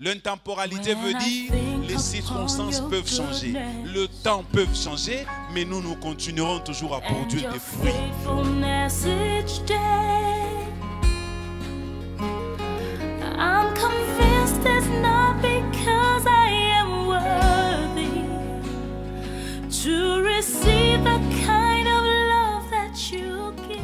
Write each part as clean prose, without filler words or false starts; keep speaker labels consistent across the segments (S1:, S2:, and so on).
S1: L'intemporalité veut dire les circonstances peuvent changer, le temps peut changer, mais nous, nous continuerons toujours à produire des fruits.
S2: I'm convinced it's not because I am worthy to receive the kind of love that you give.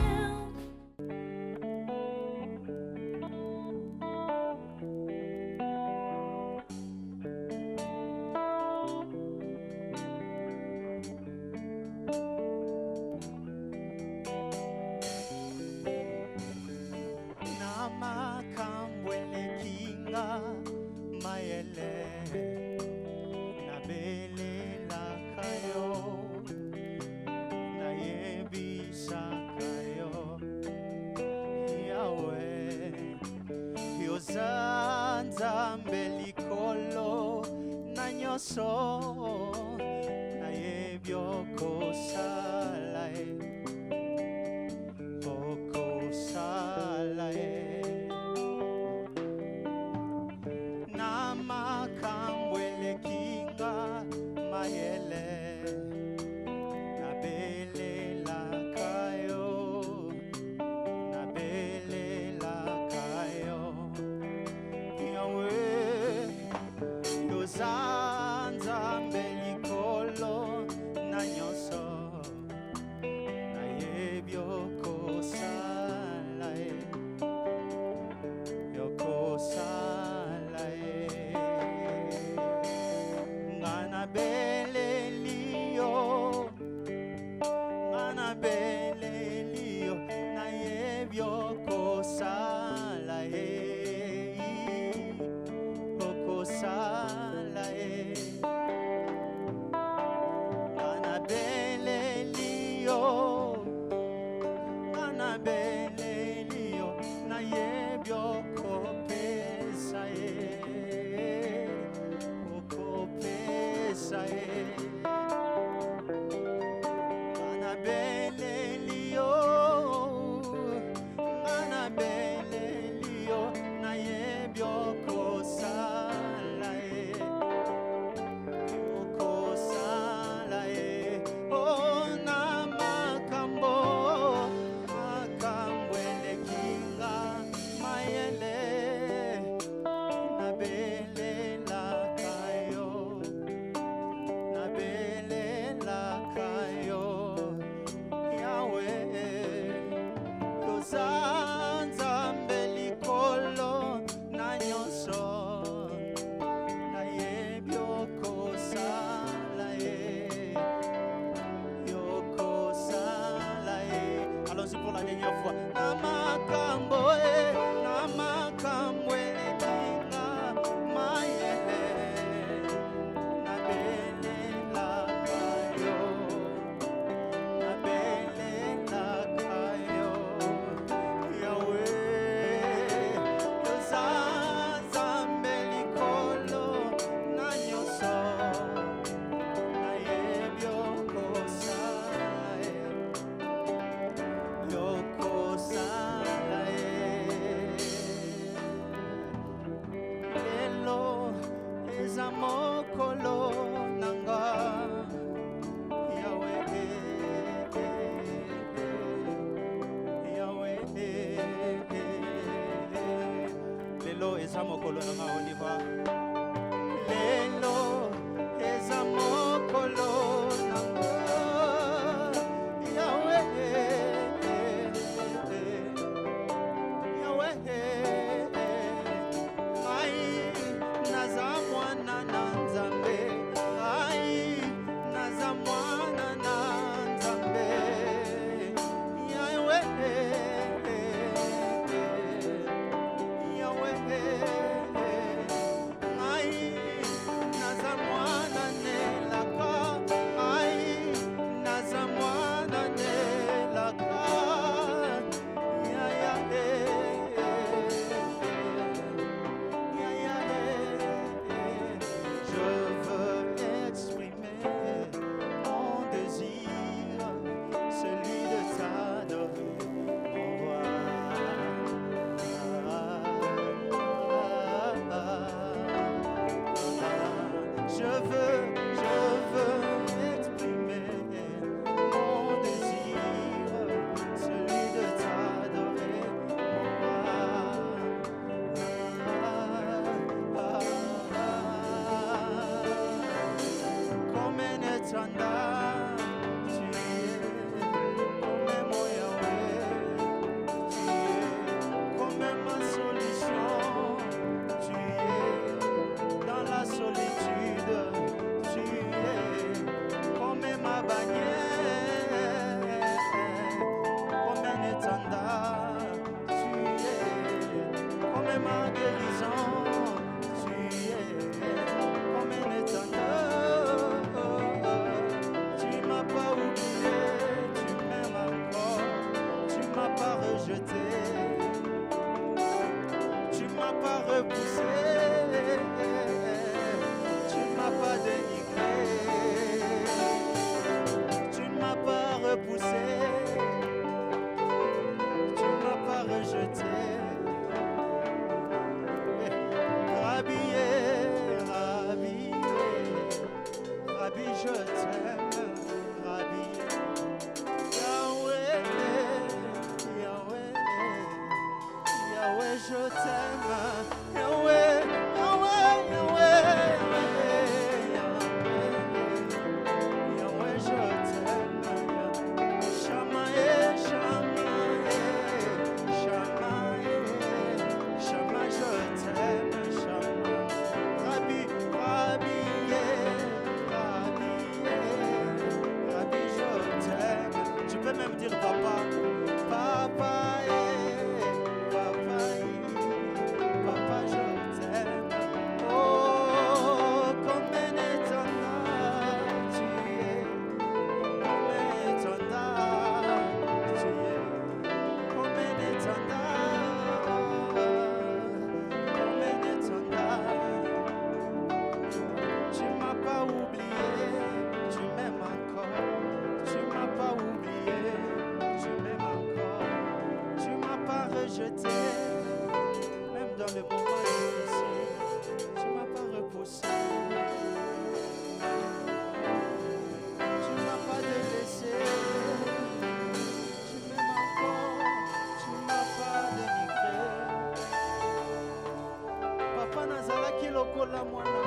S3: lokola mwana,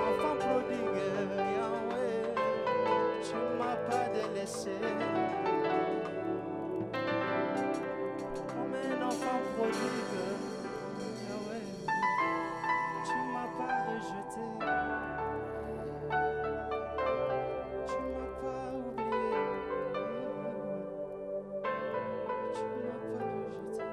S3: enfant prodigue, Yahweh, tu m'as pas délaissé. Comme un enfant prodigue, Yahweh, tu m'as pas rejeté. Tu m'as pas oublié. Tu m'as pas rejeté.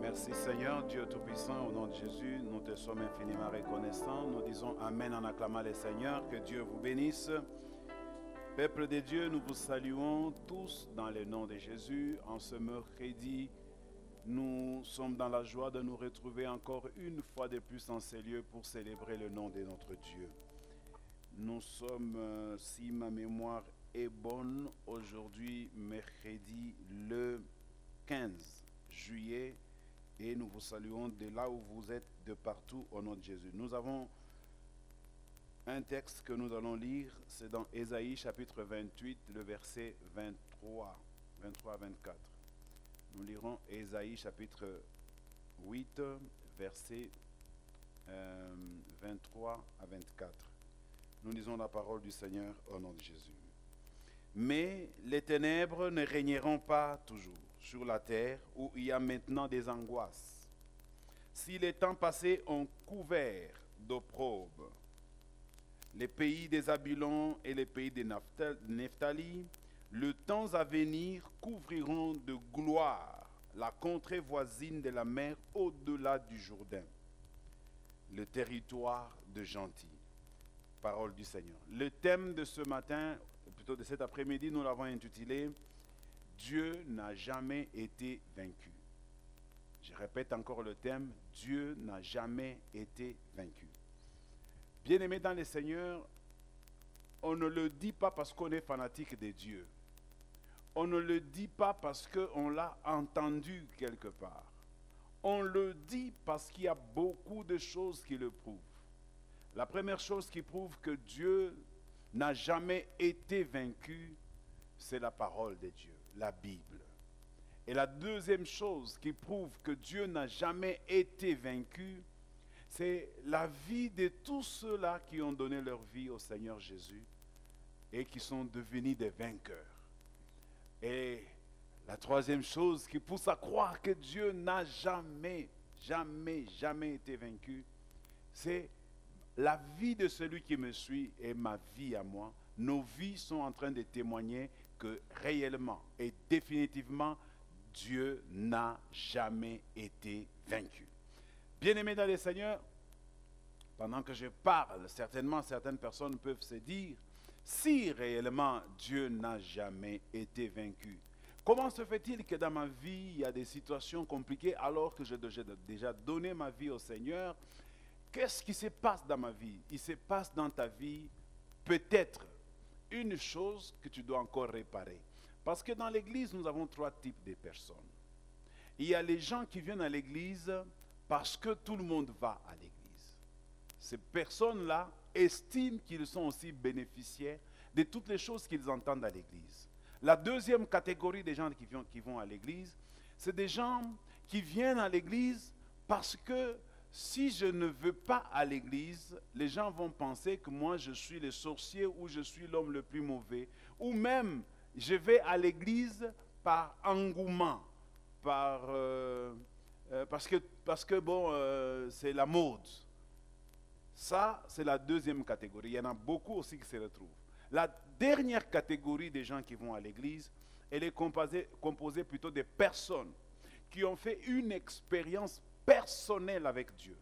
S4: Merci Seigneur, Dieu Tout-Puissant, au nom de Jésus, nous te sommes infiniment reconnaissants. Nous disons Amen en acclamant le Seigneur, que Dieu vous bénisse. Peuple de Dieu, nous vous saluons tous dans le nom de Jésus. En ce mercredi, nous sommes dans la joie de nous retrouver encore une fois de plus en ces lieux pour célébrer le nom de notre Dieu. Nous sommes, si ma mémoire est bonne, aujourd'hui, mercredi, le 15 juillet, et nous vous saluons de là où vous êtes, de partout, au nom de Jésus. Nous avons un texte que nous allons lire, c'est dans Ésaïe chapitre 28, le verset 23 à 24. Nous lirons Ésaïe chapitre 8, verset 23 à 24. Nous lisons la parole du Seigneur au nom de Jésus. Mais les ténèbres ne régneront pas toujours sur la terre où il y a maintenant des angoisses. Si les temps passés ont couvert d'opprobre les pays des Zabulon et les pays de Nephtali, le temps à venir couvriront de gloire la contrée voisine de la mer au-delà du Jourdain, le territoire de gentils. Parole du Seigneur. Le thème de ce matin, ou plutôt de cet après-midi, nous l'avons intitulé « Dieu n'a jamais été vaincu ». Je répète encore le thème « Dieu n'a jamais été vaincu ». Bien-aimés dans le Seigneur, on ne le dit pas parce qu'on est fanatique de Dieu. On ne le dit pas parce qu'on l'a entendu quelque part. On le dit parce qu'il y a beaucoup de choses qui le prouvent. La première chose qui prouve que Dieu n'a jamais été vaincu, c'est la parole de Dieu, la Bible. Et la deuxième chose qui prouve que Dieu n'a jamais été vaincu, c'est la vie de tous ceux-là qui ont donné leur vie au Seigneur Jésus et qui sont devenus des vainqueurs. Et la troisième chose qui pousse à croire que Dieu n'a jamais été vaincu, c'est la vie de celui qui me suit et ma vie à moi. Nos vies sont en train de témoigner que réellement et définitivement, Dieu n'a jamais été vaincu. Bien-aimés dans le Seigneur, pendant que je parle, certainement certaines personnes peuvent se dire, si réellement Dieu n'a jamais été vaincu, comment se fait-il que dans ma vie, il y a des situations compliquées alors que j'ai déjà donné ma vie au Seigneur? Qu'est-ce qui se passe dans ma vie? Il se passe dans ta vie peut-être une chose que tu dois encore réparer. Parce que dans l'église, nous avons trois types de personnes. Il y a les gens qui viennent à l'église parce que tout le monde va à l'église. Ces personnes-là estiment qu'ils sont aussi bénéficiaires de toutes les choses qu'ils entendent à l'église. La deuxième catégorie des gens qui vont à l'église, c'est des gens qui viennent à l'église parce que si je ne veux pas à l'église, les gens vont penser que moi je suis le sorcier ou je suis l'homme le plus mauvais. Ou même, je vais à l'église par engouement, parce que bon, c'est la mode. Ça, c'est la deuxième catégorie. Il y en a beaucoup aussi qui se retrouvent. La dernière catégorie des gens qui vont à l'église, elle est composée plutôt de personnes qui ont fait une expérience personnelle avec Dieu,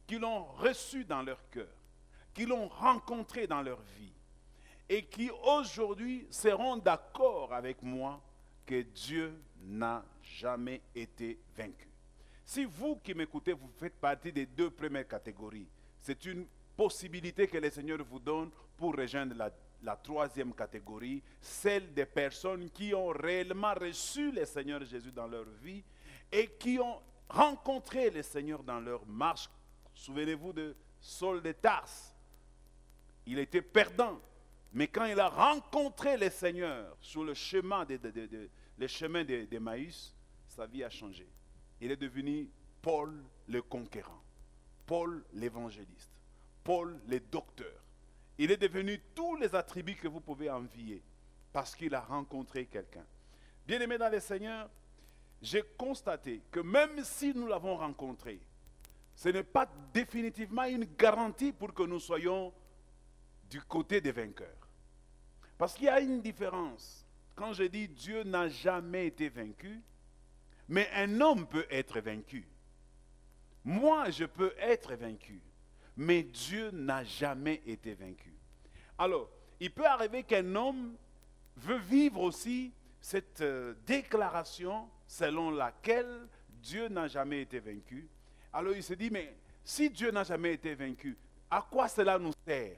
S4: qui l'ont reçu dans leur cœur, qui l'ont rencontré dans leur vie et qui aujourd'hui seront d'accord avec moi que Dieu n'a jamais été vaincu. Si vous qui m'écoutez, vous faites partie des deux premières catégories, c'est une possibilité que le Seigneur vous donne pour rejoindre la troisième catégorie, celle des personnes qui ont réellement reçu le Seigneur Jésus dans leur vie et qui ont rencontré le Seigneur dans leur marche. Souvenez-vous de Saul de Tarse. Il était perdant, mais quand il a rencontré le Seigneur sur le chemin les chemins d'Emmaüs, sa vie a changé. Il est devenu Paul le conquérant, Paul l'évangéliste, Paul le docteur. Il est devenu tous les attributs que vous pouvez envier parce qu'il a rencontré quelqu'un. Bien-aimés dans le Seigneur, j'ai constaté que même si nous l'avons rencontré, ce n'est pas définitivement une garantie pour que nous soyons du côté des vainqueurs. Parce qu'il y a une différence. Quand je dis Dieu n'a jamais été vaincu, mais un homme peut être vaincu. Moi, je peux être vaincu, mais Dieu n'a jamais été vaincu. Alors, il peut arriver qu'un homme veut vivre aussi cette déclaration selon laquelle Dieu n'a jamais été vaincu. Alors il se dit, mais si Dieu n'a jamais été vaincu, à quoi cela nous sert?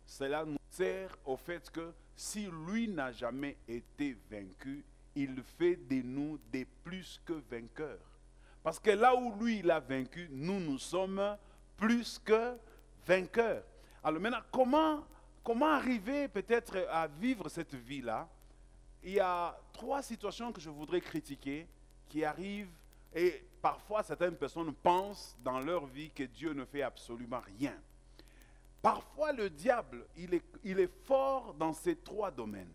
S4: Cela nous sert au fait que si lui n'a jamais été vaincu, il fait de nous des plus que vainqueurs. Parce que là où lui il a vaincu, nous sommes plus que vainqueurs. Alors maintenant, comment arriver peut-être à vivre cette vie-là? Il y a 3 situations que je voudrais critiquer qui arrivent et parfois certaines personnes pensent dans leur vie que Dieu ne fait absolument rien. Parfois le diable, il est fort dans ces 3 domaines.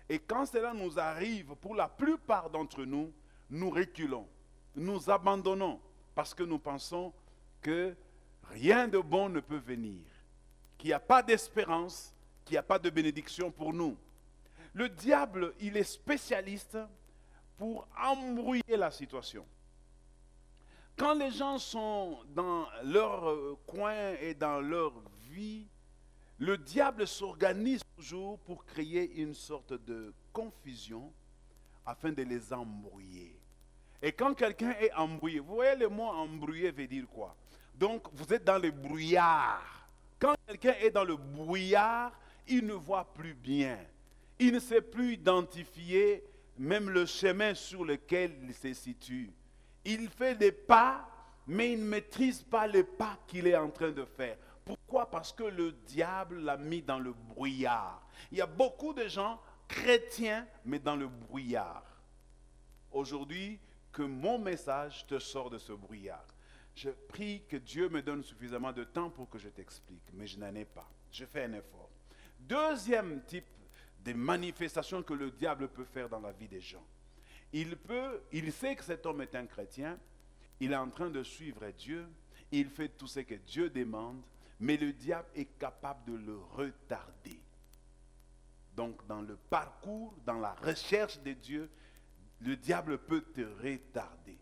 S4: Et quand cela nous arrive, pour la plupart d'entre nous, nous reculons, nous abandonnons parce que nous pensons que rien de bon ne peut venir, qu'il n'y a pas d'espérance, qu'il n'y a pas de bénédiction pour nous. Le diable, il est spécialiste pour embrouiller la situation. Quand les gens sont dans leur coin et dans leur vie, le diable s'organise toujours pour créer une sorte de confusion afin de les embrouiller. Et quand quelqu'un est embrouillé, vous voyez le mot embrouillé veut dire quoi? Donc vous êtes dans le brouillard. Quand quelqu'un est dans le brouillard, il ne voit plus bien. Il ne sait plus identifier même le chemin sur lequel il se situe. Il fait des pas, mais il ne maîtrise pas les pas qu'il est en train de faire. Pourquoi? Parce que le diable l'a mis dans le brouillard. Il y a beaucoup de gens chrétiens, mais dans le brouillard. Aujourd'hui, que mon message te sort de ce brouillard. Je prie que Dieu me donne suffisamment de temps pour que je t'explique, mais je n'en ai pas. Je fais un effort. Deuxième type de manifestation que le diable peut faire dans la vie des gens. Il sait que cet homme est un chrétien, il est en train de suivre Dieu, il fait tout ce que Dieu demande, mais le diable est capable de le retarder. Donc dans le parcours, dans la recherche de Dieu, le diable peut te retarder.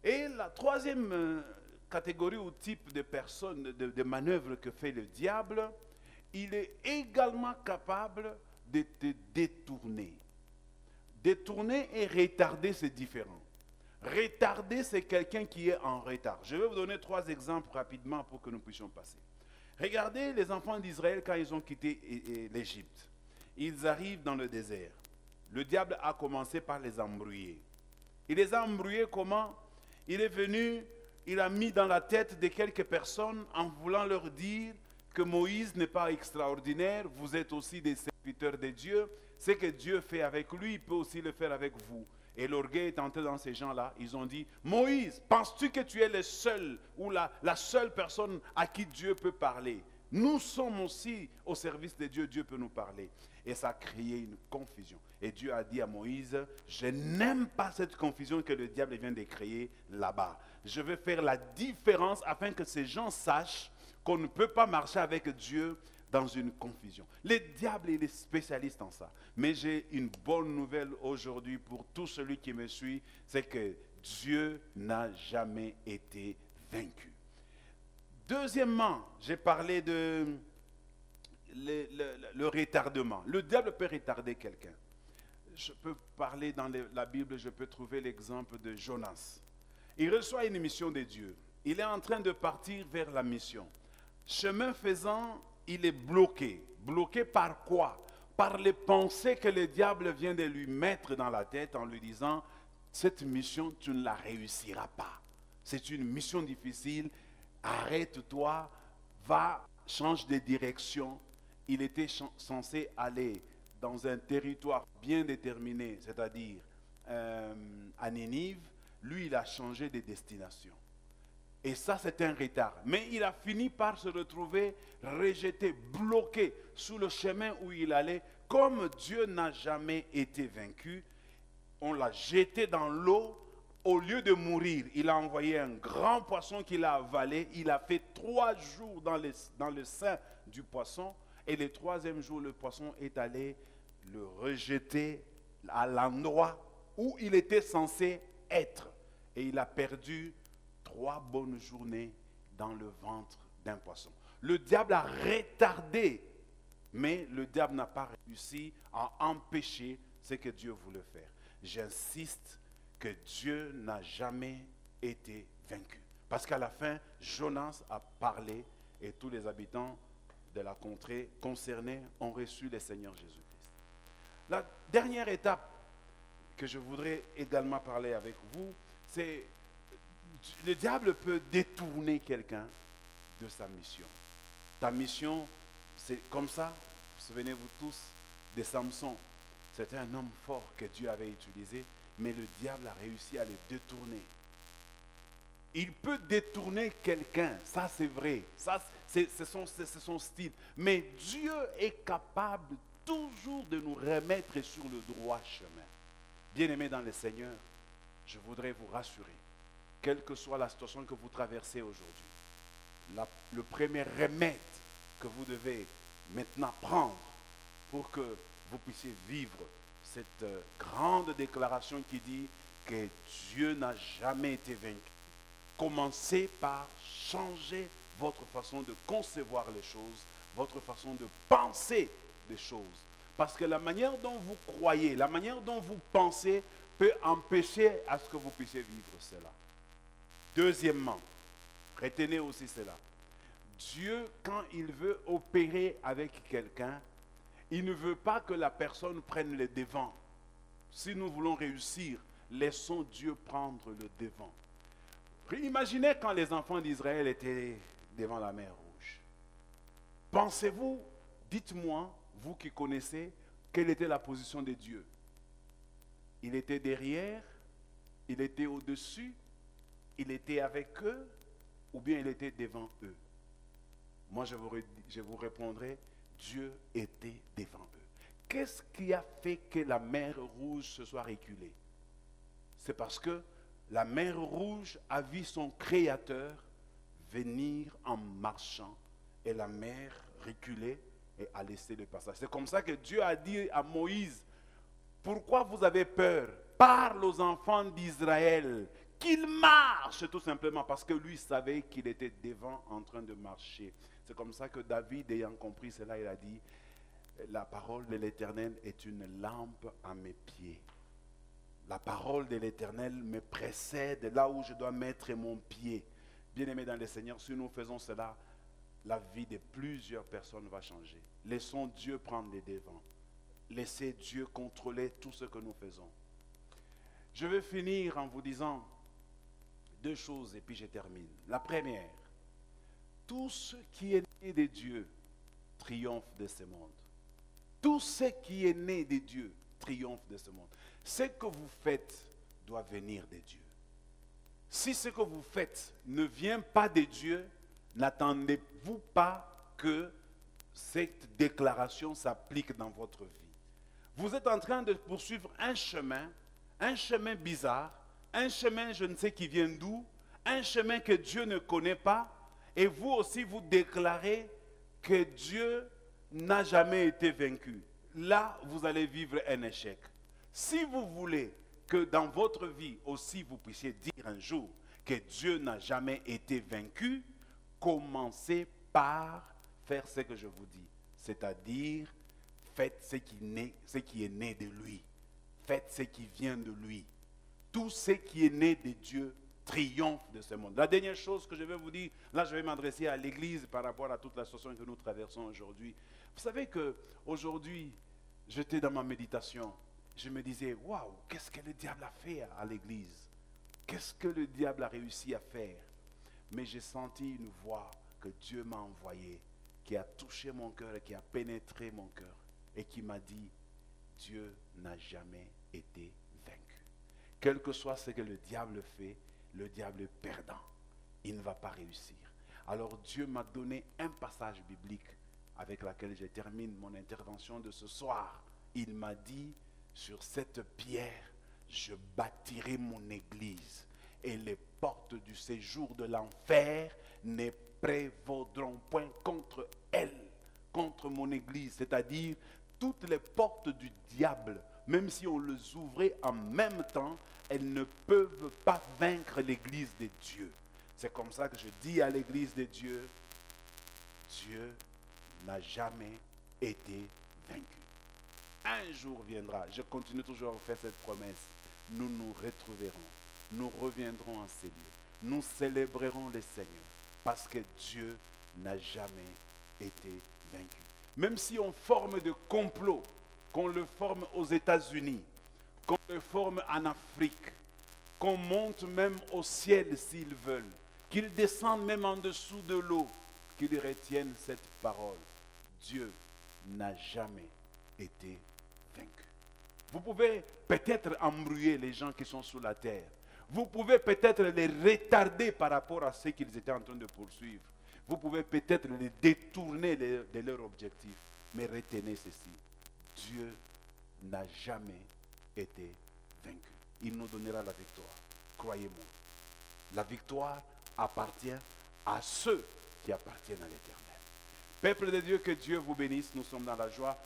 S4: Et la troisième catégorie ou type de personnes, de manœuvres que fait le diable, il est également capable de te détourner. Détourner et retarder, c'est différent. Retarder, c'est quelqu'un qui est en retard. Je vais vous donner 3 exemples rapidement pour que nous puissions passer. Regardez les enfants d'Israël quand ils ont quitté l'Égypte. Ils arrivent dans le désert. Le diable a commencé par les embrouiller. Il les a embrouillés comment? Il est venu, il a mis dans la tête de quelques personnes en voulant leur dire que Moïse n'est pas extraordinaire, vous êtes aussi des serviteurs de Dieu. Ce que Dieu fait avec lui, il peut aussi le faire avec vous. Et l'orgueil est entré dans ces gens-là. Ils ont dit, Moïse, penses-tu que tu es le seul ou la seule personne à qui Dieu peut parler? Nous sommes aussi au service de Dieu, Dieu peut nous parler. Et ça a créé une confusion. Et Dieu a dit à Moïse, je n'aime pas cette confusion que le diable vient de créer là-bas. Je vais faire la différence afin que ces gens sachent qu'on ne peut pas marcher avec Dieu dans une confusion. Le diable, il est spécialiste en ça. Mais j'ai une bonne nouvelle aujourd'hui pour tout celui qui me suit, c'est que Dieu n'a jamais été vaincu. Deuxièmement, j'ai parlé de le retardement. Le diable peut retarder quelqu'un. Je peux parler dans la Bible, je peux trouver l'exemple de Jonas. Il reçoit une mission de Dieu. Il est en train de partir vers la mission. Chemin faisant, il est bloqué. Bloqué par quoi? Par les pensées que le diable vient de lui mettre dans la tête en lui disant, cette mission, tu ne la réussiras pas. C'est une mission difficile. Arrête-toi, va, change de direction. Il était censé aller dans un territoire bien déterminé, c'est-à-dire à Ninive, lui, il a changé de destination. Et ça, c'est un retard. Mais il a fini par se retrouver rejeté, bloqué sur le chemin où il allait. Comme Dieu n'a jamais été vaincu, on l'a jeté dans l'eau. Au lieu de mourir, il a envoyé un grand poisson qu'il a avalé. Il a fait 3 jours dans le sein du poisson. Et le 3e jour, le poisson est allé le rejeter à l'endroit où il était censé être. Et il a perdu 3 bonnes journées dans le ventre d'un poisson. Le diable a retardé, mais le diable n'a pas réussi à empêcher ce que Dieu voulait faire. J'insiste que Dieu n'a jamais été vaincu. Parce qu'à la fin, Jonas a parlé et tous les habitants de la contrée concernée ont reçu le Seigneur Jésus-Christ. La dernière étape que je voudrais également parler avec vous, c'est le diable peut détourner quelqu'un de sa mission. Ta mission, c'est comme ça. Souvenez-vous tous de Samson. C'était un homme fort que Dieu avait utilisé, mais le diable a réussi à le détourner. Il peut détourner quelqu'un, ça c'est vrai, ça c'est son style. Mais Dieu est capable toujours de nous remettre sur le droit chemin. Bien-aimés dans le Seigneur, je voudrais vous rassurer, quelle que soit la situation que vous traversez aujourd'hui, le premier remède que vous devez maintenant prendre pour que vous puissiez vivre cette grande déclaration qui dit que Dieu n'a jamais été vaincu. Commencez par changer votre façon de concevoir les choses, votre façon de penser les choses. Parce que la manière dont vous croyez, la manière dont vous pensez peut empêcher à ce que vous puissiez vivre cela. Deuxièmement, retenez aussi cela. Dieu, quand il veut opérer avec quelqu'un, il ne veut pas que la personne prenne le devant. Si nous voulons réussir, laissons Dieu prendre le devant. Imaginez quand les enfants d'Israël étaient devant la mer Rouge. Pensez-vous, dites-moi, vous qui connaissez, quelle était la position de Dieu? Il était derrière, il était au-dessus, il était avec eux, ou bien il était devant eux? Moi, je vous répondrai, Dieu était devant eux. Qu'est-ce qui a fait que la mer Rouge se soit reculée? C'est parce que la mer Rouge a vu son Créateur venir en marchant et la mer reculée et a laissé le passage. C'est comme ça que Dieu a dit à Moïse, pourquoi vous avez peur? Parle aux enfants d'Israël qu'il marche, tout simplement parce que lui savait qu'il était devant en train de marcher. C'est comme ça que David, ayant compris cela, il a dit, la parole de l'Éternel est une lampe à mes pieds. La parole de l'Éternel me précède là où je dois mettre mon pied. Bien-aimés dans le Seigneur, si nous faisons cela, la vie de plusieurs personnes va changer. Laissons Dieu prendre les devants. Laissez Dieu contrôler tout ce que nous faisons. Je vais finir en vous disant 2 choses et puis je termine. La première, tout ce qui est né de Dieu triomphe de ce monde. Tout ce qui est né de Dieu triomphe de ce monde. Ce que vous faites doit venir de Dieu. Si ce que vous faites ne vient pas de Dieu, n'attendez-vous pas que cette déclaration s'applique dans votre vie. Vous êtes en train de poursuivre un chemin bizarre, un chemin je ne sais qui vient d'où, un chemin que Dieu ne connaît pas, et vous aussi vous déclarez que Dieu n'a jamais été vaincu. Là, vous allez vivre un échec. Si vous voulez que dans votre vie aussi vous puissiez dire un jour que Dieu n'a jamais été vaincu, commencez par faire ce que je vous dis. C'est-à-dire, faites ce qui est né de lui. Faites ce qui vient de lui. Tout ce qui est né de Dieu triomphe de ce monde. La dernière chose que je vais vous dire, là je vais m'adresser à l'église par rapport à toute la situation que nous traversons aujourd'hui. Vous savez qu'aujourd'hui, j'étais dans ma méditation. Je me disais, waouh, qu'est-ce que le diable a fait à l'église? Qu'est-ce que le diable a réussi à faire? Mais j'ai senti une voix que Dieu m'a envoyée, qui a touché mon cœur et qui a pénétré mon cœur et qui m'a dit, Dieu n'a jamais été vaincu. Quel que soit ce que le diable fait, le diable est perdant. Il ne va pas réussir. Alors Dieu m'a donné un passage biblique avec lequel je termine mon intervention de ce soir. Il m'a dit, sur cette pierre, je bâtirai mon église et les portes du séjour de l'enfer ne prévaudront point contre elle, contre mon église. C'est-à-dire, toutes les portes du diable, même si on les ouvrait en même temps, elles ne peuvent pas vaincre l'église de Dieu. C'est comme ça que je dis à l'église de Dieu, Dieu n'a jamais été vaincu. Un jour viendra, je continue toujours à faire cette promesse, nous nous retrouverons, nous reviendrons en ces lieux, nous célébrerons le Seigneur, parce que Dieu n'a jamais été vaincu. Même si on forme de complots, qu'on le forme aux États-Unis, qu'on le forme en Afrique, qu'on monte même au ciel s'ils veulent, qu'ils descendent même en dessous de l'eau, qu'ils retiennent cette parole. Dieu n'a jamais été vaincu. Vous pouvez peut-être embrouiller les gens qui sont sous la terre. Vous pouvez peut-être les retarder par rapport à ce qu'ils étaient en train de poursuivre. Vous pouvez peut-être les détourner de leur objectif. Mais retenez ceci. Dieu n'a jamais été vaincu. Il nous donnera la victoire. Croyez-moi. La victoire appartient à ceux qui appartiennent à l'Éternel. Peuple de Dieu, que Dieu vous bénisse. Nous sommes dans la joie.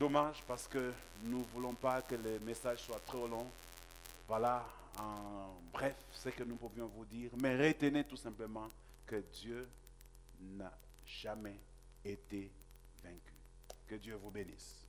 S4: Dommage parce que nous ne voulons pas que le message soit trop long. Voilà, en bref, ce que nous pouvions vous dire. Mais retenez tout simplement que Dieu n'a jamais été vaincu. Que Dieu vous bénisse.